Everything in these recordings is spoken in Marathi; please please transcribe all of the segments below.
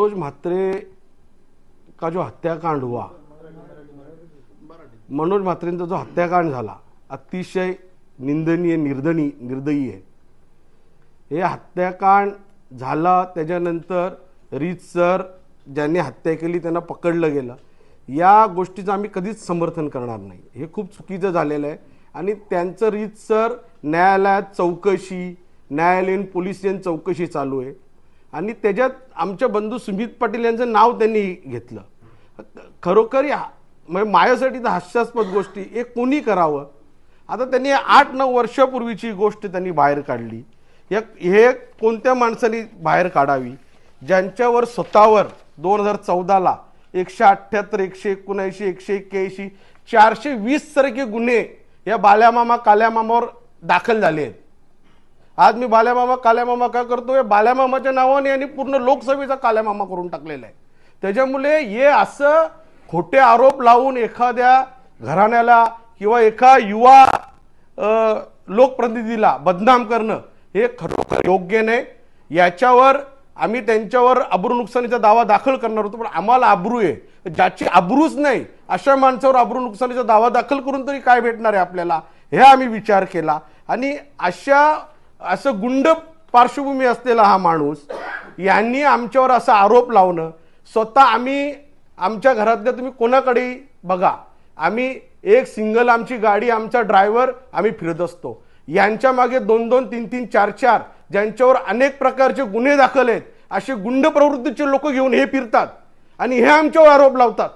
मनोज म्हात्रे का जो हत्याकांड हुआ, मनोज म्हात्रेंचा जो हत्याकांड झाला अतिशय निंदनीय, निर्दयी आहे। हे हत्याकांड झाला त्याच्यानंतर रीतसर ज्यांनी हत्या केली त्यांना पकडलं गेलं, या गोष्टीचं आम्ही कधीच समर्थन करणार नाही। हे खूप चुकीचं झालेलं आहे आणि त्यांचं रीतसर न्यायालयात चौकशी, न्यायालयीन पोलिसीय चौकशी चालू आहे आणि त्याच्यात आमच्या बंधू सुमित पाटील यांचं नाव त्यांनी घेतलं। खरोखर म्हणजे माझ्यासाठी तर हास्यास्पद गोष्टी एक कोणी करावं। आता त्यांनी 8-9 वर्षापूर्वीची गोष्ट त्यांनी बाहेर काढली। हे कोणत्या माणसाने बाहेर काढावी ज्यांच्यावर स्वतःवर 2014ला 178, 179, 181, 420 सारखे गुन्हे या बाल्यामामा काल्यामामावर दाखल झाले आहेत। आज मी बाल्यामामा काल्यामामा का करतोय? बाल्यामामाच्या नावाने आणि पूर्ण लोकसभेचा काल्यामामा करून टाकलेला आहे। त्याच्यामुळे हे असं खोटे आरोप लावून एखाद्या घराण्याला किंवा एका युवा लोकप्रतिनिधीला बदनाम करणं हे खरोखर योग्य नाही। याच्यावर आम्ही त्यांच्यावर अब्रू नुकसानीचा दावा दाखल करणार होतो, पण आम्हाला अब्रू आहे, ज्याची अब्रूच नाही अशा माणसावर अब्रू नुकसानीचा दावा दाखल करून तरी काय भेटणार आहे आपल्याला, हे आम्ही विचार केला। आणि असं गुंड पार्श्वभूमी असलेला हा माणूस यांनी आमच्यावर असा आरोप लावणं, स्वतः आम्ही आमच्या घरातल्या तुम्ही कोणाकडे बघा, आम्ही एक सिंगल आमची गाडी, आमचा ड्रायव्हर आम्ही फिरत असतो, यांच्या मागे 2-2, 3-3, 4-4 ज्यांच्यावर अनेक प्रकारचे गुन्हे दाखल आहेत असे गुंड प्रवृत्तीचे लोक घेऊन हे फिरतात आणि हे आमच्यावर आरोप लावतात।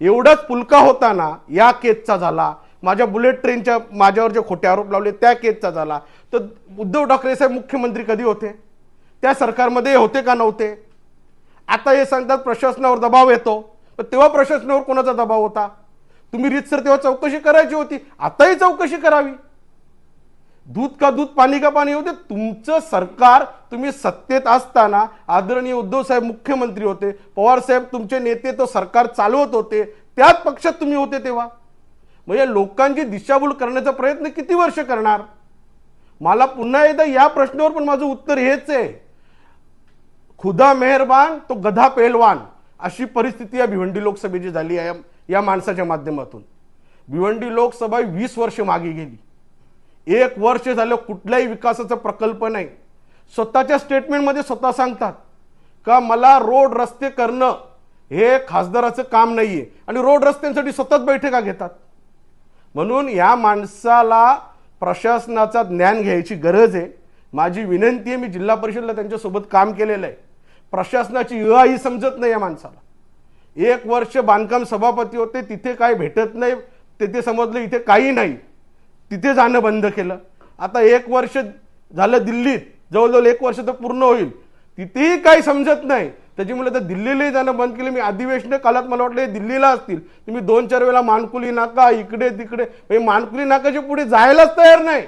एवढाच पुलका होताना या केसचा झाला, माझ्या बुलेट ट्रेनच्या माझ्यावर जे खोटे आरोप लावले त्या केसचा झाला, तर उद्धव ठाकरे साहेब मुख्यमंत्री कधी होते? त्या सरकारमध्ये होते का नव्हते? आता हे सांगतात प्रशासनावर दबाव येतो, पण तेव्हा प्रशासनावर कोणाचा दबाव होता? तुम्ही रीतसर तेव्हा चौकशी करायची होती, आताही चौकशी करावी। दूध का दूध पाणी का पाणी होते। तुमचं सरकार, तुम्ही सत्तेत असताना आदरणीय उद्धव साहेब मुख्यमंत्री होते, पवार साहेब तुमचे नेते तो सरकार चालवत होते, त्याच पक्षात तुम्ही होते तेव्हा। म्हणजे लोकांची दिशाभूल करण्याचा प्रयत्न किती वर्ष करणार? मला पुन्हा एकदा या प्रश्नावर पण माझं उत्तर हेच आहे, खुदा मेहरबान तो गधा पेहलवान, अशी परिस्थिती या भिवंडी लोकसभेची झाली आहे या माणसाच्या माध्यमातून। भिवंडी लोकसभा 20 वर्ष मागे गेली, 1 वर्ष झालं कुठल्याही विकासाचा प्रकल्प नाही। स्वतःच्या स्टेटमेंटमध्ये स्वतः सांगतात का मला रोड रस्ते करणं हे खासदाराचं काम नाहीये आणि रोड रस्त्यांसाठी स्वतःच बैठका घेतात। म्हणून या माणसाला प्रशासनाचा ज्ञान घ्यायची गरज आहे। माझी विनंती आहे, मी जिल्हा परिषदला त्यांच्यासोबत काम केलेलं आहे, प्रशासनाची ही समजत नाही या माणसाला। 1 वर्ष बांधकाम सभापती होते, तिथे काय भेटत नाही, तिथे समजलं इथे काही नाही, तिथे जाणं बंद केलं। आता 1 वर्ष झालं दिल्लीत, जवळजवळ 1 वर्ष तर पूर्ण होईल, तिथेही काही समजत नाही, त्याच्यामुळे तर दिल्लीलाही जाणं बंद केलं। मी अधिवेशन काळात मला वाटलं दिल्लीला असतील, तुम्ही 2-4 वेळा मानकुली नाका इकडे तिकडे, मानकुली नाकाच्या पुढे जायलाच तयार नाही।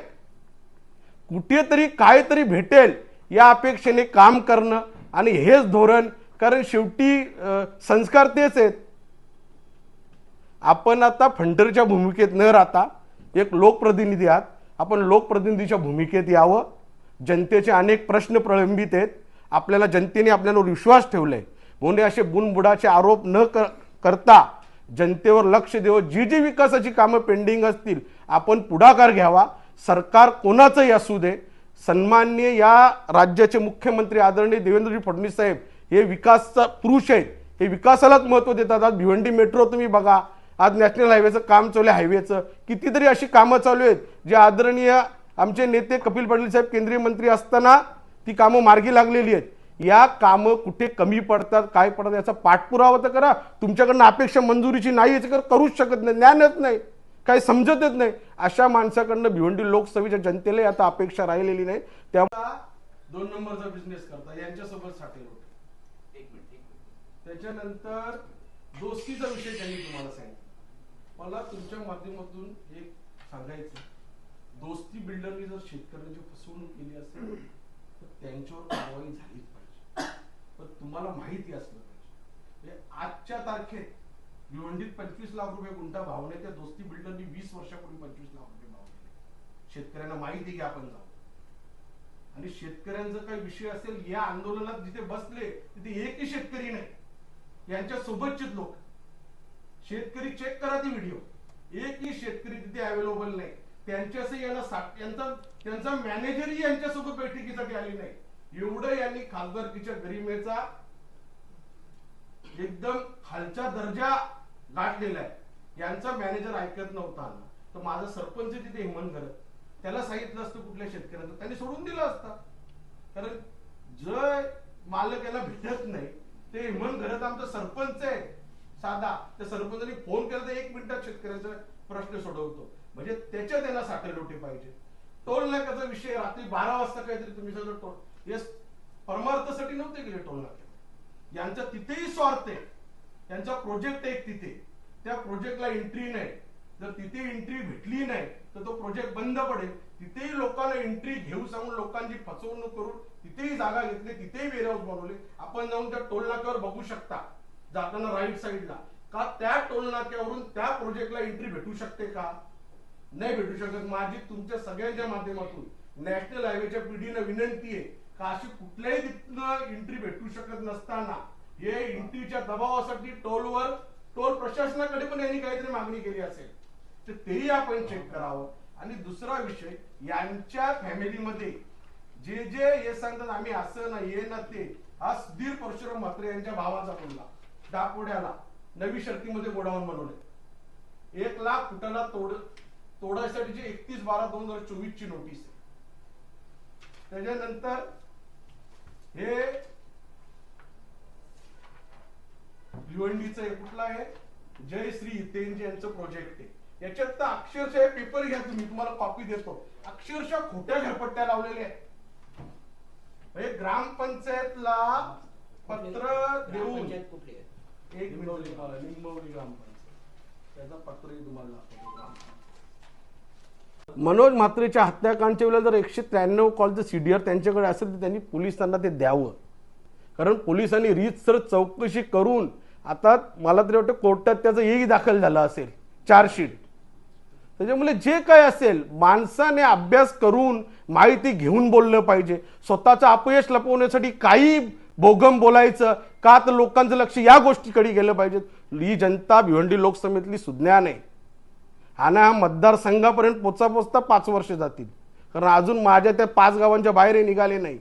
कुठेतरी काहीतरी भेटेल या अपेक्षेने काम करणं आणि हेच धोरण, कारण शेवटी संस्कार तेच आहेत। आपण आता फंटरच्या भूमिकेत न राहता एक लोकप्रतिनिधी आहात, आपण लोकप्रतिनिधीच्या भूमिकेत यावं। जनतेचे अनेक प्रश्न प्रलंबित आहेत, आपल्याला जनतेने आपल्यावर विश्वास ठेवलाय, म्हणून असे बुनबुडाचे आरोप न करता जनतेवर लक्ष देऊन जी जी विकासाची कामं पेंडिंग असतील आपण पुढाकार घ्यावा। सरकार कोणाचंही असू दे, सन्माननीय या राज्याचे मुख्यमंत्री आदरणीय देवेंद्रजी फडणवीस साहेब हे विकासचा पुरुष आहेत, हे विकासालाच महत्त्व देतात। आज भिवंडी मेट्रो तुम्ही बघा, आज नॅशनल हायवेचं काम चालू आहे, हायवेचं कितीतरी अशी कामं चालू आहेत जे आदरणीय आमचे नेते कपिल पाटील साहेब केंद्रीय मंत्री असताना ती कामं मार्गी लागलेली आहेत। या कामं कुठे कमी पडतात काय पडतात याचा पाठपुरावा तर करा। तुमच्याकडनं अपेक्षा मंजुरीची नाही याचं करूच शकत नाही, ज्ञानच नाही, काही समजतच नाही, अशा माणसाकडनं भिवंडी लोकसभेच्या जनतेला आता अपेक्षा राहिलेली नाही। त्यामुळे 2 नंबरचा बिझनेस करता यांच्यासोबत साठे होते। 1 मिनिट त्याच्यानंतर दोस्तीचा विषय त्यांनी तुम्हाला सांगितलं। मला तुमच्या माध्यमातून एक सांगायचं, दोस्ती बिल्डरनी जर शेतकऱ्यांची फसवणूक केली असेल तर त्यांच्यावर कारवाई झालीच पाहिजे, पण तुम्हाला माहिती असलं पाहिजे। आजच्या तारखेत भिवंडीत 25 लाख रुपये गुंठा भावने त्या दोस्ती बिल्डरनी 20 वर्षापूर्वी 25 लाख रुपये भाव दिले। शेतकऱ्यांना माहिती की आपण जाऊ आणि शेतकऱ्यांचा काही विषय असेल, या आंदोलनात जिथे बसले तिथे एकही शेतकरी नाही, यांच्या सोबतचेच लोक. शेतकरी चेक करा ती व्हिडिओ, एकही शेतकरी तिथे अवेलेबल नाही. त्यांच्याशी त्यांचा मॅनेजरही यांच्यासोबत बैठकीसाठी आली नाही. एवढं यांनी खासदारकीच्या गरिमेचा एकदम खालचा दर्जा गाठलेला आहे. यांचा मॅनेजर ऐकत नव्हता ना, तर माझा सरपंच तिथे हेमंत घरत, त्याला सांगितलं असतं कुठल्या शेतकऱ्यांचं, त्यांनी सोडून दिलं असतं. कारण जर मालक याला भेटत नाही, ते हेमंत घरत आमचा सरपंच आहे साधा, त्या सरपंचाने फोन केला तर 1 मिनिटात शेतकऱ्याचा प्रश्न सोडवतो. म्हणजे त्याच्या त्यांना साठेलोटे पाहिजे. टोल नाक्याचा विषय रात्री 12 वाजता काहीतरी तुम्ही सगळं टोल परमार्थासाठी नव्हते गेले टोल नाक्यात. यांचा तिथेही स्वार्थ आहे. त्यांचा प्रोजेक्ट आहे तिथे, त्या प्रोजेक्टला एंट्री नाही. जर तिथे एंट्री भेटली नाही तर तो प्रोजेक्ट बंद पडेल. तिथेही लोकांना एंट्री घेऊ सांगून लोकांची फसवणूक करून तिथेही जागा घेतली, तिथेही वेअरहाऊस बनवले. आपण जाऊन त्या टोल नाक्यावर बघू शकता जाताना राईट साईडला, का त्या टोल नाक्यावरून त्या प्रोजेक्टला एंट्री भेटू शकते का? नाही भेटू शकत. माझी तुमच्या सगळ्यांच्या माध्यमातून नॅशनल हायवेच्या पीडीनं विनंती आहे का अशी कुठल्याही तिथनं एंट्री भेटू शकत नसताना हे एंट्रीच्या दबावासाठी टोल प्रशासनाकडे पण यांनी काहीतरी मागणी केली असेल तर तेही आपण चेक करावं. आणि दुसरा विषय, यांच्या फॅमिलीमध्ये जे हे सांगतात आम्ही असं ना हे ना ते, हा सुधीर परशुराम म्हात्रे यांच्या भावाचा मुलगा दापोड्याला नवी शर्तीमध्ये गोडाऊन बनवले. 1 लाख फुटाला तोडायसाठीची 31/12/2024 ची नोटीस आहे. त्याच्यानंतर हे भिवंडीचं कुठलं आहे, जयश्री हितेंज यांचं प्रोजेक्ट आहे. याच्यात तर अक्षरशः पेपर घ्या तुम्ही, तुम्हाला कॉपी देतो, अक्षरशः खोट्या घरपट्ट्या लावलेल्या आहेत. म्हणजे ग्रामपंचायतला पत्र देऊन एक निंबवली ग्रामपंचायत त्याचं पत्रही तुम्हाला. मनोज म्हात्रेच्या हत्याकांडच्या वेळेला जर 193 कॉलचं सीडीआर त्यांच्याकडे असेल तर त्यांनी पोलिसांना ते द्यावं. कारण पोलिसांनी रीतसर चौकशी करून आता मला तरी वाटतं कोर्टात त्याचं हेही दाखल झालं असेल चार्जशीट. त्याच्यामुळे जे काय असेल माणसाने अभ्यास करून माहिती घेऊन बोललं पाहिजे. स्वतःचं अपयश लपवण्यासाठी काही बोगम बोलायचं का, तर लोकांचं लक्ष या गोष्टीकडे गेलं पाहिजे. ही जनता भिवंडी लोकसभेतली सुज्ञान आहे. आणि हा मतदारसंघापर्यंत पोचता 5 वर्ष जातील. कारण अजून माझ्या त्या 5 गावांच्या बाहेर निघाले नाही.